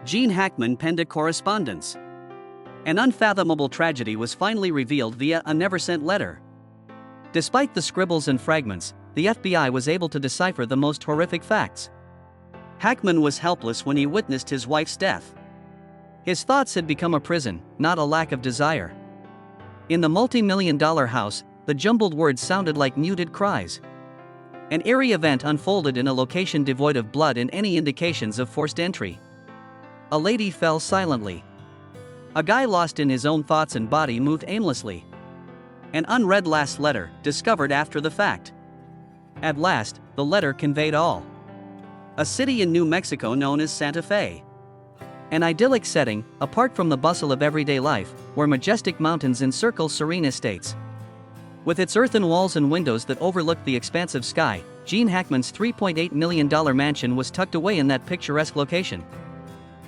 Gene Hackman penned a correspondence. An unfathomable tragedy was finally revealed via a never-sent letter. Despite the scribbles and fragments, the FBI was able to decipher the most horrific facts. Hackman was helpless when he witnessed his wife's death. His thoughts had become a prison, not a lack of desire. In the multi-million-dollar house, the jumbled words sounded like muted cries. An eerie event unfolded in a location devoid of blood and any indications of forced entry. A lady fell silently. A guy lost in his own thoughts and body moved aimlessly. An unread last letter, discovered after the fact. At last, the letter conveyed all. A city in New Mexico known as Santa Fe. An idyllic setting, apart from the bustle of everyday life, where majestic mountains encircle serene estates. With its earthen walls and windows that overlooked the expansive sky, Gene Hackman's $3.8 million mansion was tucked away in that picturesque location.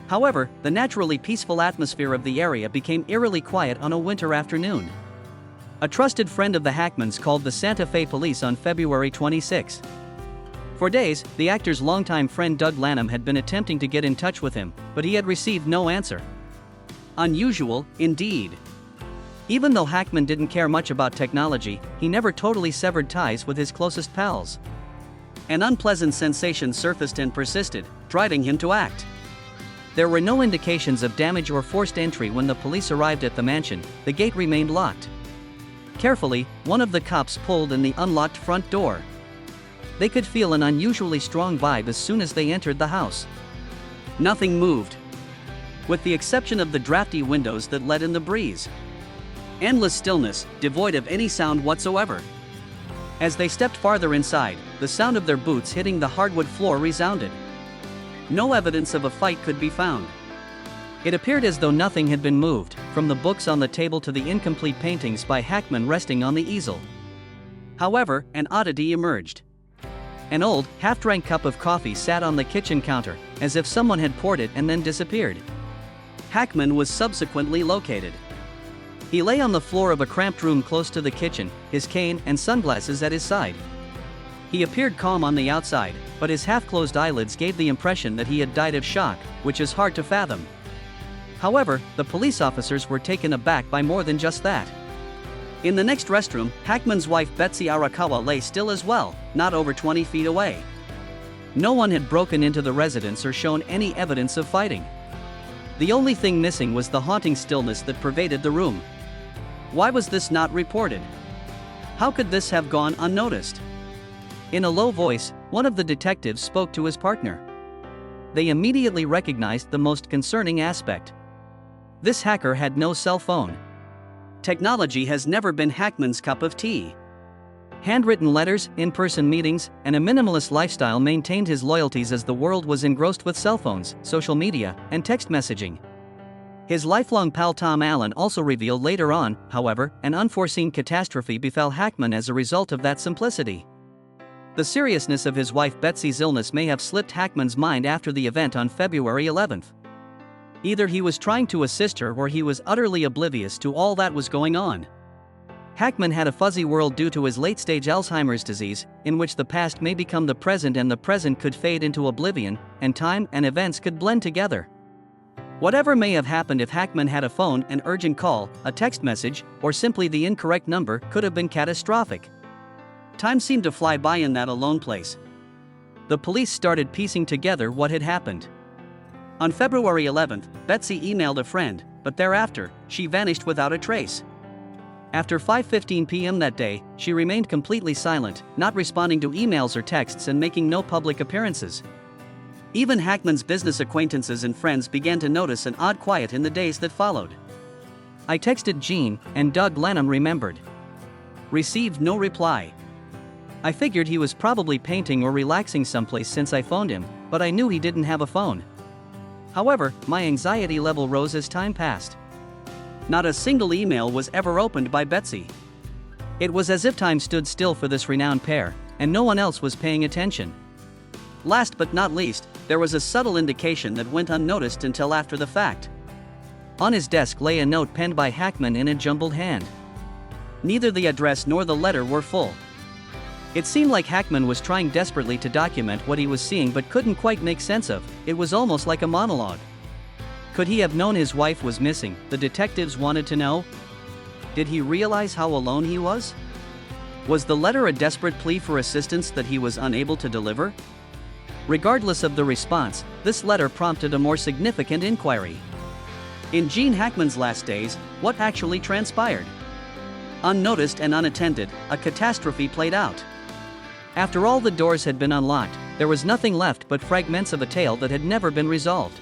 However, the naturally peaceful atmosphere of the area became eerily quiet on a winter afternoon. A trusted friend of the Hackmans called the Santa Fe police on February 26. For days, the actor's longtime friend Doug Lanham had been attempting to get in touch with him, but he had received no answer. Unusual, indeed. Even though Hackman didn't care much about technology, he never totally severed ties with his closest pals. An unpleasant sensation surfaced and persisted, driving him to act. There were no indications of damage or forced entry when the police arrived at the mansion. The gate remained locked. Carefully, one of the cops pulled in the unlocked front door. They could feel an unusually strong vibe as soon as they entered the house. Nothing moved, with the exception of the drafty windows that let in the breeze. Endless stillness, devoid of any sound whatsoever. As they stepped farther inside, the sound of their boots hitting the hardwood floor resounded. No evidence of a fight could be found. It appeared as though nothing had been moved, from the books on the table to the incomplete paintings by Hackman resting on the easel. However, an oddity emerged. An old, half-drank cup of coffee sat on the kitchen counter, as if someone had poured it and then disappeared. Hackman was subsequently located. He lay on the floor of a cramped room close to the kitchen, his cane and sunglasses at his side. He appeared calm on the outside, but his half-closed eyelids gave the impression that he had died of shock, which is hard to fathom. However, the police officers were taken aback by more than just that. In the next restroom, Hackman's wife Betsy Arakawa lay still as well, not over 20 feet away. No one had broken into the residence or shown any evidence of fighting. The only thing missing was the haunting stillness that pervaded the room. Why was this not reported? How could this have gone unnoticed? In a low voice, one of the detectives spoke to his partner. They immediately recognized the most concerning aspect. This hacker had no cell phone. Technology has never been Hackman's cup of tea. Handwritten letters, in-person meetings, and a minimalist lifestyle maintained his loyalties as the world was engrossed with cell phones, social media, and text messaging. His lifelong pal Tom Allen also revealed later on, however, an unforeseen catastrophe befell Hackman as a result of that simplicity. The seriousness of his wife Betsy's illness may have slipped Hackman's mind after the event on February 11th. Either he was trying to assist her or he was utterly oblivious to all that was going on. Hackman had a fuzzy world due to his late-stage Alzheimer's disease, in which the past may become the present and the present could fade into oblivion, and time and events could blend together. Whatever may have happened if Hackman had a phone, an urgent call, a text message, or simply the incorrect number could have been catastrophic. Time seemed to fly by in that alone place. The police started piecing together what had happened. On February 11th, Betsy emailed a friend, but thereafter, she vanished without a trace. After 5:15 p.m. that day, she remained completely silent, not responding to emails or texts and making no public appearances. Even Hackman's business acquaintances and friends began to notice an odd quiet in the days that followed. I texted Gene, and Doug Lanham remembered. Received no reply. I figured he was probably painting or relaxing someplace since I phoned him, but I knew he didn't have a phone. However, my anxiety level rose as time passed. Not a single email was ever opened by Betsy. It was as if time stood still for this renowned pair, and no one else was paying attention. Last but not least, there was a subtle indication that went unnoticed until after the fact. On his desk lay a note penned by Hackman in a jumbled hand. Neither the address nor the letter were full. It seemed like Hackman was trying desperately to document what he was seeing but couldn't quite make sense of. It was almost like a monologue. Could he have known his wife was missing? The detectives wanted to know. Did he realize how alone he was? Was the letter a desperate plea for assistance that he was unable to deliver? Regardless of the response, this letter prompted a more significant inquiry. In Gene Hackman's last days, what actually transpired? Unnoticed and unattended, a catastrophe played out. After all the doors had been unlocked, there was nothing left but fragments of a tale that had never been resolved.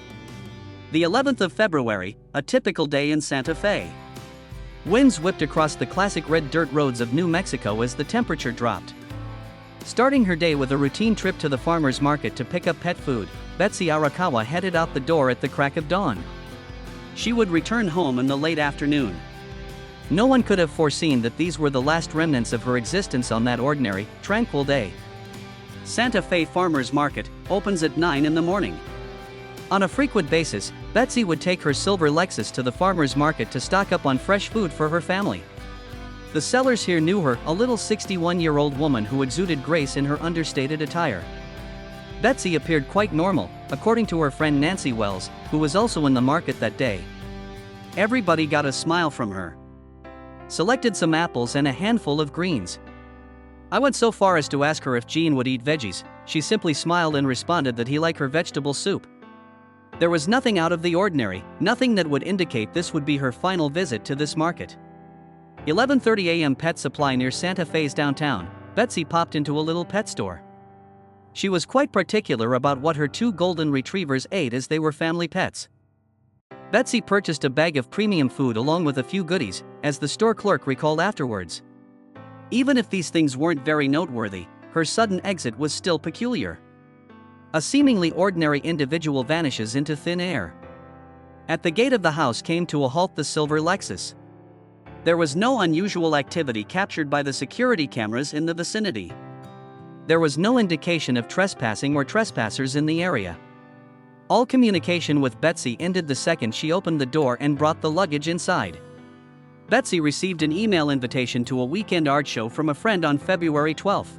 The 11th of February, a typical day in Santa Fe. Winds whipped across the classic red dirt roads of New Mexico as the temperature dropped. Starting her day with a routine trip to the farmer's market to pick up pet food, Betsy Arakawa headed out the door at the crack of dawn. She would return home in the late afternoon. No one could have foreseen that these were the last remnants of her existence on that ordinary, tranquil day. Santa Fe Farmer's Market opens at 9 in the morning. On a frequent basis, Betsy would take her silver Lexus to the farmer's market to stock up on fresh food for her family. The sellers here knew her, a little 61-year-old woman who exuded grace in her understated attire. Betsy appeared quite normal, according to her friend Nancy Wells, who was also in the market that day. Everybody got a smile from her. Selected some apples and a handful of greens. I went so far as to ask her if Gene would eat veggies. She simply smiled and responded that he liked her vegetable soup. There was nothing out of the ordinary, nothing that would indicate this would be her final visit to this market. 11:30 a.m. Pet Supply near Santa Fe's downtown, Betsy popped into a little pet store. She was quite particular about what her 2 golden retrievers ate as they were family pets. Betsy purchased a bag of premium food along with a few goodies, as the store clerk recalled afterwards. Even if these things weren't very noteworthy, her sudden exit was still peculiar. A seemingly ordinary individual vanishes into thin air. At the gate of the house came to a halt the silver Lexus. There was no unusual activity captured by the security cameras in the vicinity. There was no indication of trespassing or trespassers in the area. All communication with Betsy ended the second she opened the door and brought the luggage inside. Betsy received an email invitation to a weekend art show from a friend on February 12.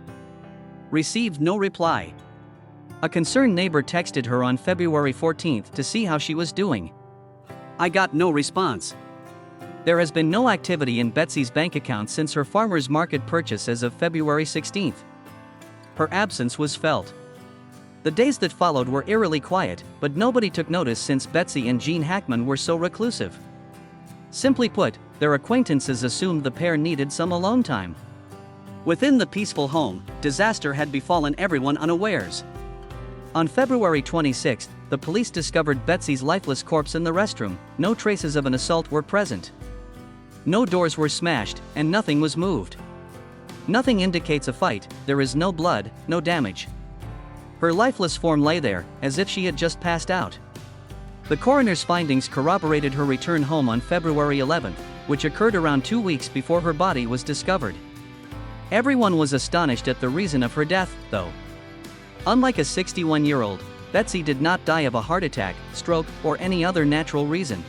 Received no reply. A concerned neighbor texted her on February 14 to see how she was doing. I got no response. There has been no activity in Betsy's bank account since her farmer's market purchase as of February 16. Her absence was felt. The days that followed were eerily quiet, but nobody took notice since Betsy and Gene Hackman were so reclusive. Simply put, their acquaintances assumed the pair needed some alone time. Within the peaceful home, disaster had befallen everyone unawares. On February 26, the police discovered Betsy's lifeless corpse in the restroom. No traces of an assault were present. No doors were smashed, and nothing was moved. Nothing indicates a fight, there is no blood, no damage. Her lifeless form lay there, as if she had just passed out. The coroner's findings corroborated her return home on February 11, which occurred around 2 weeks before her body was discovered. Everyone was astonished at the reason of her death, though. Unlike a 61-year-old, Betsy did not die of a heart attack, stroke, or any other natural reason.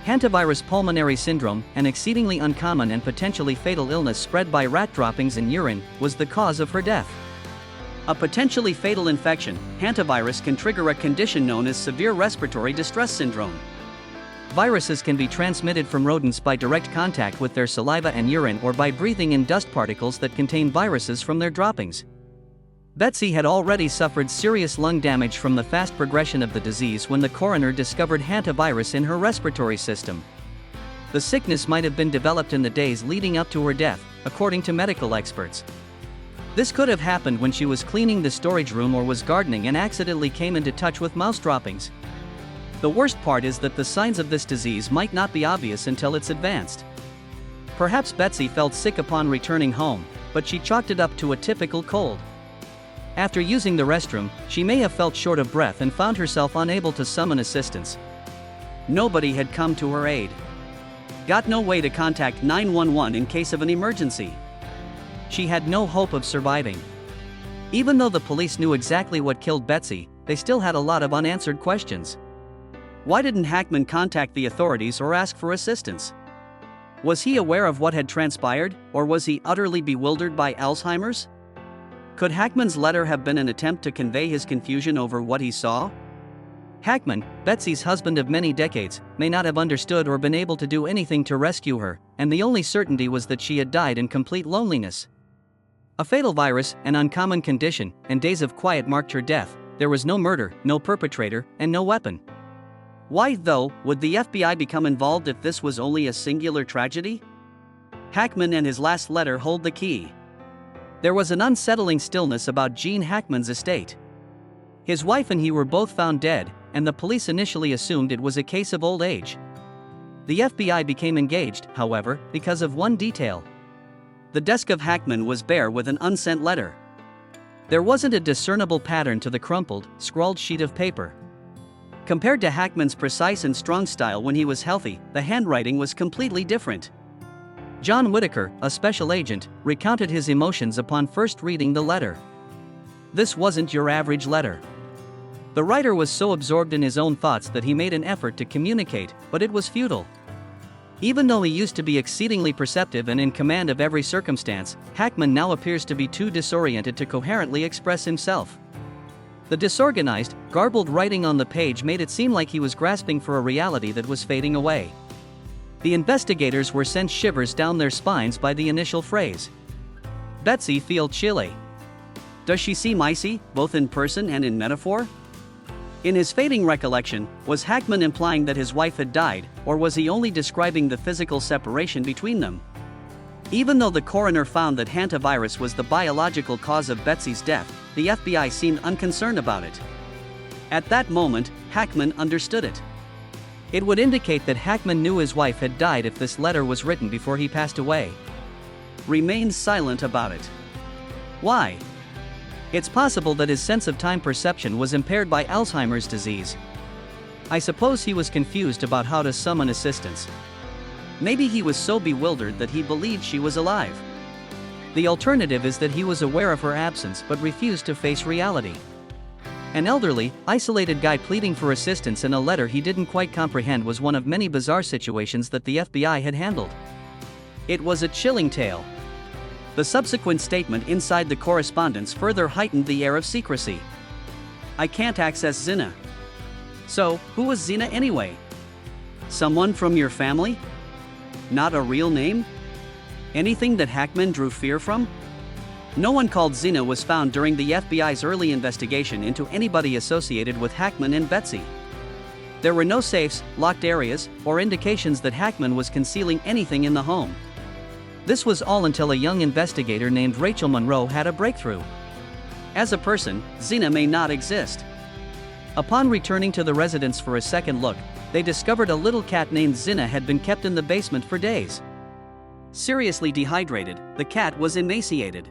Hantavirus pulmonary syndrome, an exceedingly uncommon and potentially fatal illness spread by rat droppings in urine, was the cause of her death. A potentially fatal infection, hantavirus, can trigger a condition known as severe respiratory distress syndrome. Viruses can be transmitted from rodents by direct contact with their saliva and urine or by breathing in dust particles that contain viruses from their droppings. Betsy had already suffered serious lung damage from the fast progression of the disease when the coroner discovered hantavirus in her respiratory system. The sickness might have been developed in the days leading up to her death, according to medical experts. This could have happened when she was cleaning the storage room or was gardening and accidentally came into touch with mouse droppings. The worst part is that the signs of this disease might not be obvious until it's advanced. Perhaps Betsy felt sick upon returning home, but she chalked it up to a typical cold. After using the restroom, she may have felt short of breath and found herself unable to summon assistance. Nobody had come to her aid. Got no way to contact 911 in case of an emergency. She had no hope of surviving. Even though the police knew exactly what killed Betsy, they still had a lot of unanswered questions. Why didn't Hackman contact the authorities or ask for assistance? Was he aware of what had transpired, or was he utterly bewildered by Alzheimer's? Could Hackman's letter have been an attempt to convey his confusion over what he saw? Hackman, Betsy's husband of many decades, may not have understood or been able to do anything to rescue her, and the only certainty was that she had died in complete loneliness. A fatal virus, an uncommon condition, and days of quiet marked her death. There was no murder, no perpetrator, and no weapon. Why, though, would the FBI become involved if this was only a singular tragedy? Hackman and his last letter hold the key. There was an unsettling stillness about Gene Hackman's estate. His wife and he were both found dead, and the police initially assumed it was a case of old age. The FBI became engaged, however, because of one detail. The desk of Hackman was bare with an unsent letter. There wasn't a discernible pattern to the crumpled, scrawled sheet of paper. Compared to Hackman's precise and strong style when he was healthy, the handwriting was completely different. John Whitaker, a special agent, recounted his emotions upon first reading the letter. This wasn't your average letter. The writer was so absorbed in his own thoughts that he made an effort to communicate, but it was futile. Even though he used to be exceedingly perceptive and in command of every circumstance, Hackman now appears to be too disoriented to coherently express himself. The disorganized, garbled writing on the page made it seem like he was grasping for a reality that was fading away. The investigators were sent shivers down their spines by the initial phrase. Betsy feel chilly. Does she see Micey, both in person and in metaphor? In his fading recollection, was Hackman implying that his wife had died, or was he only describing the physical separation between them? Even though the coroner found that hantavirus was the biological cause of Betsy's death, the FBI seemed unconcerned about it. At that moment, Hackman understood it. It would indicate that Hackman knew his wife had died if this letter was written before he passed away. Remained silent about it. Why? It's possible that his sense of time perception was impaired by Alzheimer's disease. I suppose he was confused about how to summon assistance. Maybe he was so bewildered that he believed she was alive. The alternative is that he was aware of her absence but refused to face reality. An elderly, isolated guy pleading for assistance in a letter he didn't quite comprehend was one of many bizarre situations that the FBI had handled. It was a chilling tale. The subsequent statement inside the correspondence further heightened the air of secrecy. I can't access Zina. So, who was Zina anyway? Someone from your family? Not a real name? Anything that Hackman drew fear from? No one called Zina was found during the FBI's early investigation into anybody associated with Hackman and Betsy. There were no safes, locked areas, or indications that Hackman was concealing anything in the home. This was all until a young investigator named Rachel Monroe had a breakthrough. As a person, Zina may not exist. Upon returning to the residence for a second look, they discovered a little cat named Zina had been kept in the basement for days. Seriously dehydrated, the cat was emaciated.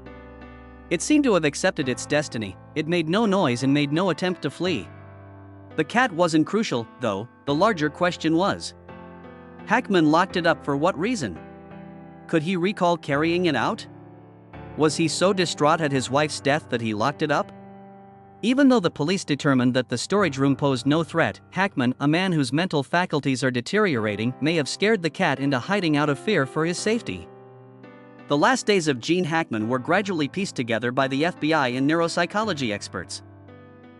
It seemed to have accepted its destiny. It made no noise and made no attempt to flee. The cat wasn't crucial, though. The larger question was, Hackman locked it up for what reason? Could he recall carrying it out? Was he so distraught at his wife's death that he locked it up? Even though the police determined that the storage room posed no threat, Hackman, a man whose mental faculties are deteriorating, may have scared the cat into hiding out of fear for his safety. The last days of Gene Hackman were gradually pieced together by the FBI and neuropsychology experts.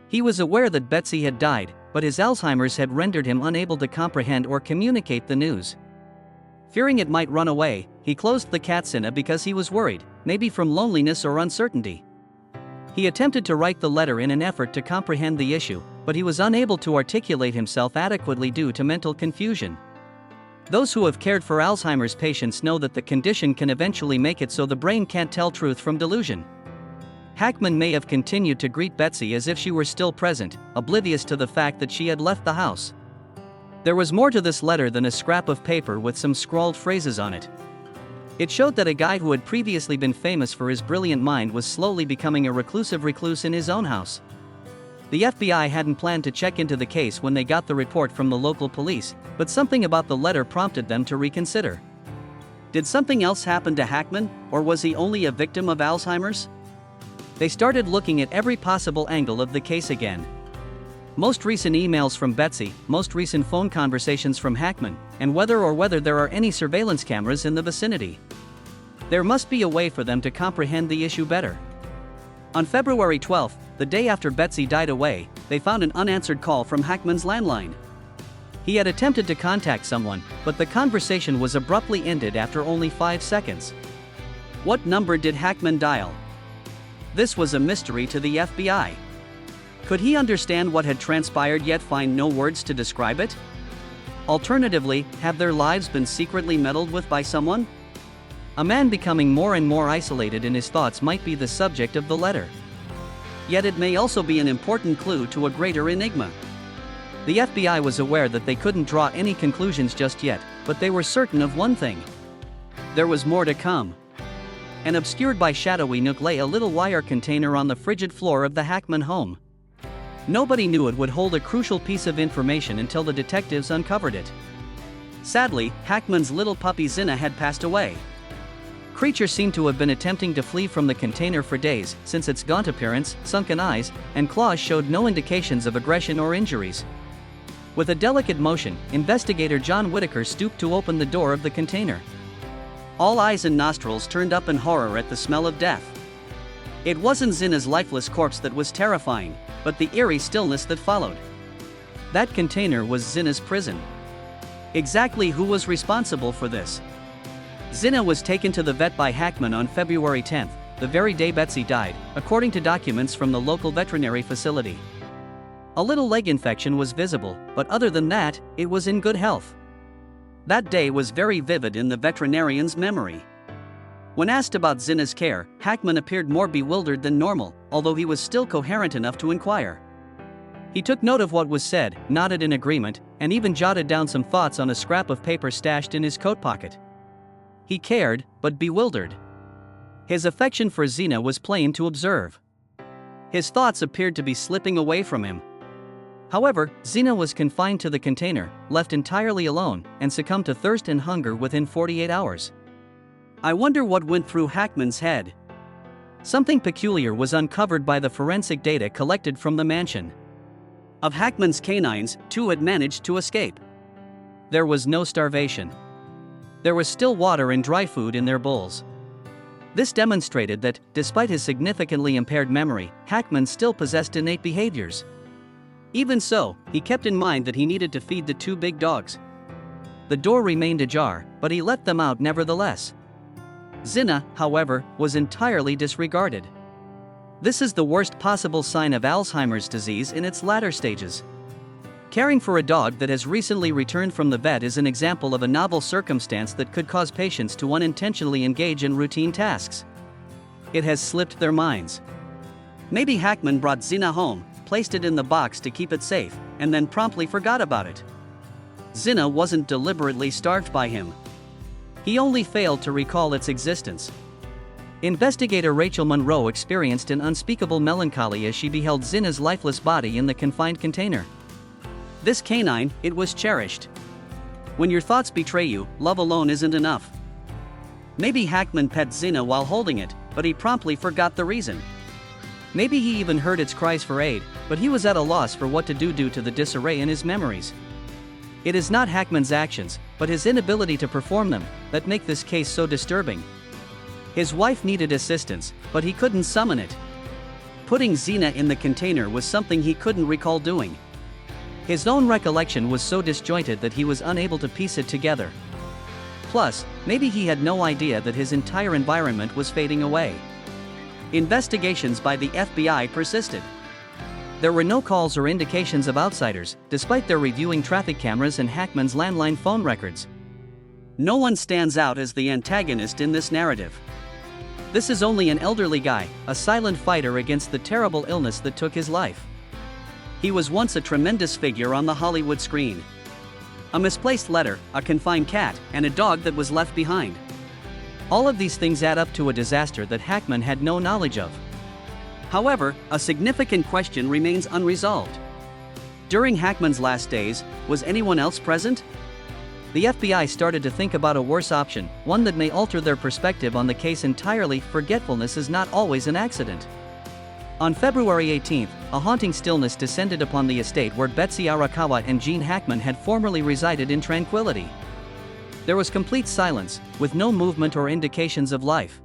He was aware that Betsy had died, but his Alzheimer's had rendered him unable to comprehend or communicate the news. Fearing it might run away, he closed the cat Zina because he was worried, maybe from loneliness or uncertainty. He attempted to write the letter in an effort to comprehend the issue, but he was unable to articulate himself adequately due to mental confusion. Those who have cared for Alzheimer's patients know that the condition can eventually make it so the brain can't tell truth from delusion. Hackman may have continued to greet Betsy as if she were still present, oblivious to the fact that she had left the house. There was more to this letter than a scrap of paper with some scrawled phrases on it. It showed that a guy who had previously been famous for his brilliant mind was slowly becoming a recluse in his own house. The FBI hadn't planned to check into the case when they got the report from the local police, but something about the letter prompted them to reconsider. Did something else happen to Hackman, or was he only a victim of Alzheimer's? They started looking at every possible angle of the case again. Most recent emails from Betsy, most recent phone conversations from Hackman, and whether there are any surveillance cameras in the vicinity. There must be a way for them to comprehend the issue better. On February 12, the day after Betsy died away, they found an unanswered call from Hackman's landline. He had attempted to contact someone, but the conversation was abruptly ended after only 5 seconds. What number did Hackman dial? This was a mystery to the FBI. Could he understand what had transpired yet find no words to describe it? Alternatively, have their lives been secretly meddled with by someone? A man becoming more and more isolated in his thoughts might be the subject of the letter. Yet it may also be an important clue to a greater enigma. The FBI was aware that they couldn't draw any conclusions just yet, but they were certain of one thing. There was more to come. An obscured by shadowy nook lay a little wire container on the frigid floor of the Hackman home. Nobody knew it would hold a crucial piece of information until the detectives uncovered it. Sadly, Hackman's little puppy Zinna had passed away. Creature seemed to have been attempting to flee from the container for days, since its gaunt appearance, sunken eyes, and claws showed no indications of aggression or injuries. With a delicate motion, investigator John Whitaker stooped to open the door of the container. All eyes and nostrils turned up in horror at the smell of death. It wasn't Zinna's lifeless corpse that was terrifying, but the eerie stillness that followed. That container was Zinna's prison. Exactly who was responsible for this? Zinna was taken to the vet by Hackman on February 10, the very day Betsy died, according to documents from the local veterinary facility. A little leg infection was visible, but other than that, it was in good health. That day was very vivid in the veterinarian's memory. When asked about Zinna's care, Hackman appeared more bewildered than normal, although he was still coherent enough to inquire. He took note of what was said, nodded in agreement, and even jotted down some thoughts on a scrap of paper stashed in his coat pocket. He cared, but bewildered. His affection for Zinna was plain to observe. His thoughts appeared to be slipping away from him. However, Zinna was confined to the container, left entirely alone, and succumbed to thirst and hunger within 48 hours. I wonder what went through Hackman's head. Something peculiar was uncovered by the forensic data collected from the mansion. Of Hackman's canines, 2 had managed to escape. There was no starvation. There was still water and dry food in their bowls. This demonstrated that, despite his significantly impaired memory, Hackman still possessed innate behaviors. Even so, he kept in mind that he needed to feed the 2 big dogs. The door remained ajar, but he let them out nevertheless. Zinna, however, was entirely disregarded. This is the worst possible sign of Alzheimer's disease in its latter stages. Caring for a dog that has recently returned from the vet is an example of a novel circumstance that could cause patients to unintentionally engage in routine tasks. It has slipped their minds. Maybe Hackman brought Zinna home, placed it in the box to keep it safe, and then promptly forgot about it. Zinna wasn't deliberately starved by him. He only failed to recall its existence. Investigator Rachel Monroe experienced an unspeakable melancholy as she beheld Zinna's lifeless body in the confined container. This canine, it was cherished. When your thoughts betray you, love alone isn't enough. Maybe Hackman pet Zinna while holding it, but he promptly forgot the reason. Maybe he even heard its cries for aid, but he was at a loss for what to do due to the disarray in his memories. It is not Hackman's actions, but his inability to perform them, that make this case so disturbing. His wife needed assistance, but he couldn't summon it. Putting Zinna in the container was something he couldn't recall doing. His own recollection was so disjointed that he was unable to piece it together. Plus, maybe he had no idea that his entire environment was fading away. Investigations by the FBI persisted. There were no calls or indications of outsiders, despite their reviewing traffic cameras and Hackman's landline phone records. No one stands out as the antagonist in this narrative. This is only an elderly guy, a silent fighter against the terrible illness that took his life. He was once a tremendous figure on the Hollywood screen. A misplaced letter, a confined cat, and a dog that was left behind. All of these things add up to a disaster that Hackman had no knowledge of. However, a significant question remains unresolved. During Hackman's last days, was anyone else present? The FBI started to think about a worse option, one that may alter their perspective on the case entirely. Forgetfulness is not always an accident. On February 18, a haunting stillness descended upon the estate where Betsy Arakawa and Gene Hackman had formerly resided in tranquility. There was complete silence, with no movement or indications of life.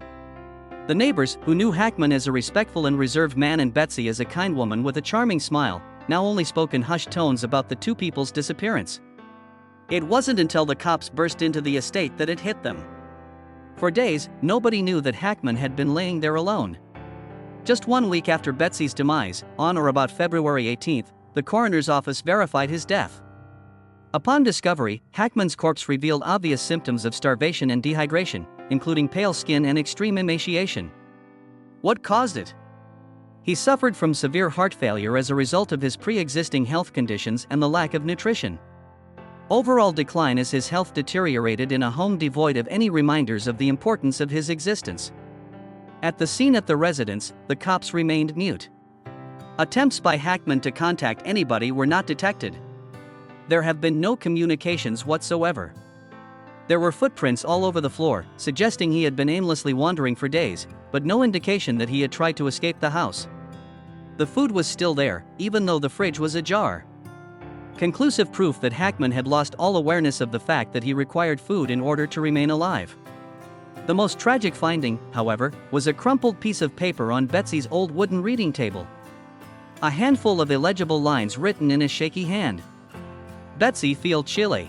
The neighbors, who knew Hackman as a respectful and reserved man and Betsy as a kind woman with a charming smile, now only spoke in hushed tones about the two people's disappearance. It wasn't until the cops burst into the estate that it hit them. For days, nobody knew that Hackman had been laying there alone. Just 1 week after Betsy's demise, on or about February 18, the coroner's office verified his death. Upon discovery, Hackman's corpse revealed obvious symptoms of starvation and dehydration, including pale skin and extreme emaciation. What caused it? He suffered from severe heart failure as a result of his pre-existing health conditions and the lack of nutrition. Overall decline as his health deteriorated in a home devoid of any reminders of the importance of his existence. At the scene at the residence, the cops remained mute. Attempts by Hackman to contact anybody were not detected. There have been no communications whatsoever. There were footprints all over the floor, suggesting he had been aimlessly wandering for days, but no indication that he had tried to escape the house. The food was still there, even though the fridge was ajar. Conclusive proof that Hackman had lost all awareness of the fact that he required food in order to remain alive. The most tragic finding, however, was a crumpled piece of paper on Betsy's old wooden reading table. A handful of illegible lines written in a shaky hand. Betsy feel chilly.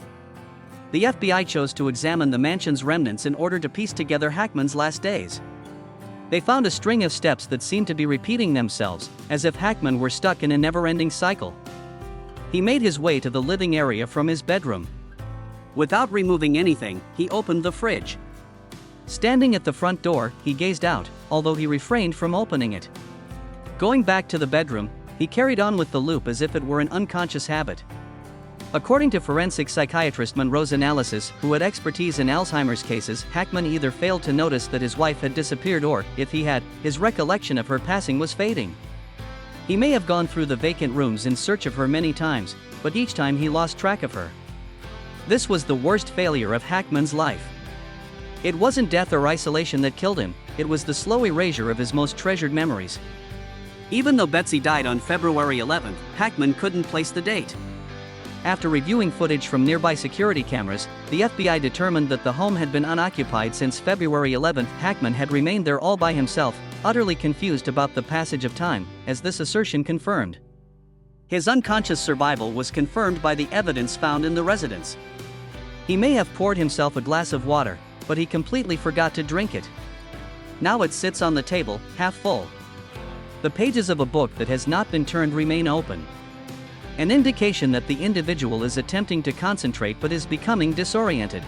The FBI chose to examine the mansion's remnants in order to piece together Hackman's last days. They found a string of steps that seemed to be repeating themselves, as if Hackman were stuck in a never-ending cycle. He made his way to the living area from his bedroom. Without removing anything, he opened the fridge. Standing at the front door, he gazed out, although he refrained from opening it. Going back to the bedroom, he carried on with the loop as if it were an unconscious habit. According to forensic psychiatrist Monroe's analysis, who had expertise in Alzheimer's cases, Hackman either failed to notice that his wife had disappeared or, if he had, his recollection of her passing was fading. He may have gone through the vacant rooms in search of her many times, but each time he lost track of her. This was the worst failure of Hackman's life. It wasn't death or isolation that killed him, it was the slow erasure of his most treasured memories. Even though Betsy died on February 11, Hackman couldn't place the date. After reviewing footage from nearby security cameras, the FBI determined that the home had been unoccupied since February 11. Hackman had remained there all by himself, utterly confused about the passage of time, as this assertion confirmed. His unconscious survival was confirmed by the evidence found in the residence. He may have poured himself a glass of water, but he completely forgot to drink it. Now it sits on the table, half full. The pages of a book that has not been turned remain open. An indication that the individual is attempting to concentrate but is becoming disoriented.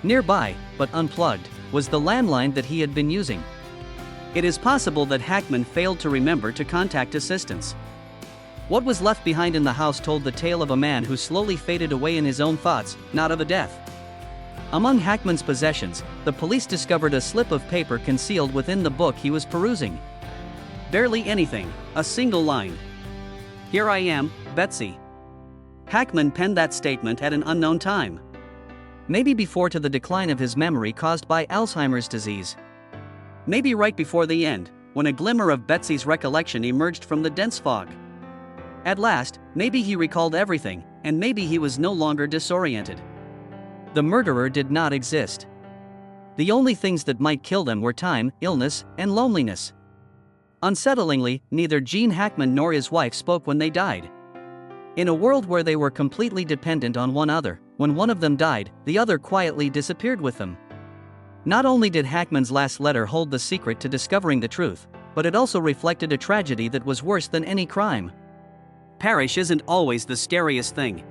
Nearby, but unplugged, was the landline that he had been using. It is possible that Hackman failed to remember to contact assistance. What was left behind in the house told the tale of a man who slowly faded away in his own thoughts, not of a death. Among Hackman's possessions, the police discovered a slip of paper concealed within the book he was perusing. Barely anything, a single line. "Here I am, Betsy." Hackman penned that statement at an unknown time. Maybe before to the decline of his memory caused by Alzheimer's disease. Maybe right before the end, when a glimmer of Betsy's recollection emerged from the dense fog. At last, maybe he recalled everything, and maybe he was no longer disoriented. The murderer did not exist. The only things that might kill them were time, illness, and loneliness. Unsettlingly, neither Gene Hackman nor his wife spoke when they died. In a world where they were completely dependent on one another, when one of them died, the other quietly disappeared with them. Not only did Hackman's last letter hold the secret to discovering the truth, but it also reflected a tragedy that was worse than any crime. Perish isn't always the scariest thing,